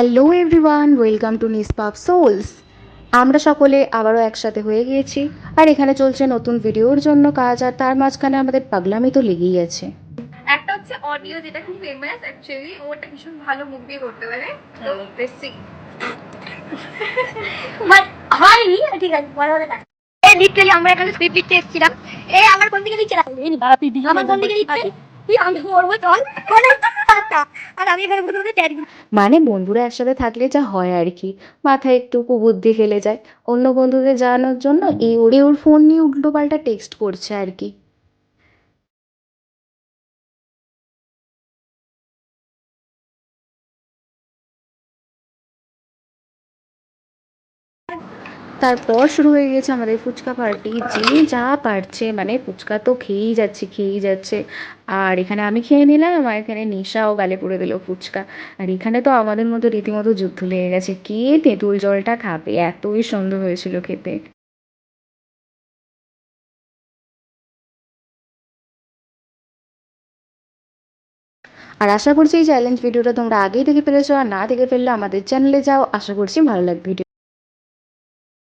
Hello everyone, welcome to Nishpap Souls. আমরা সকলে আবারও একসাথে হয়ে গিয়েছি, আর এখানে চলছে নতুন ভিডিওর জন্য কাজ, আর তার মাঝখানে আমাদের পাগলামি তো লেগেই আছে। একটা হচ্ছে অডিও, যেটা খুব ফেমাস অ্যাকচুয়ালি, ওটা ভীষণ ভালো মুভি করতে পারে। তো বেসিক বাট হয়নি, ঠিক আছে বড় বড় না। এই লিটারালি আমরা এখানে স্ক্রিপ্ট লিখতে এসেছিলাম। এই আমার কোন দিকে লিখছে না, আমার কোন দিকে লিখছে, তুই আমি করবো চল কোন একটা, আর আমি এখানে বসে বসে ট্যাগ। মানে বন্ধুরা একসাথে থাকলে যা হয় আর কি, মাথায় একটু কুবুদ্ধি খেলে যায়। অন্য বন্ধুদের জানানোর জন্য ওর ফোন নিয়ে উল্টো পাল্টা টেক্সট করছে আর কি। তারপর শুরু হয়ে গেছে আমাদের ফুচকা পার্টি। যে যা পারছে মানে ফুচকা তো খেয়েই যাচ্ছে খেয়েই যাচ্ছে। আর এখানে আমি খেয়ে নিলাম, আমার এখানে নেশাও গালে পড়ে দিল ফুচকা। আর এখানে তো আমাদের মতো রীতিমতো যুদ্ধ লেগে গেছে, কে তেঁতুল জলটা খাবে, এতই সুন্দর হয়েছিল খেতে। আর আশা করছি এই চ্যালেঞ্জ ভিডিওটা তোমরা আগেই দেখে ফেলেছো, আর না দেখে ফেললে আমাদের চ্যানেলে যাও, আশা করছি ভালো লাগবে ভিডিও।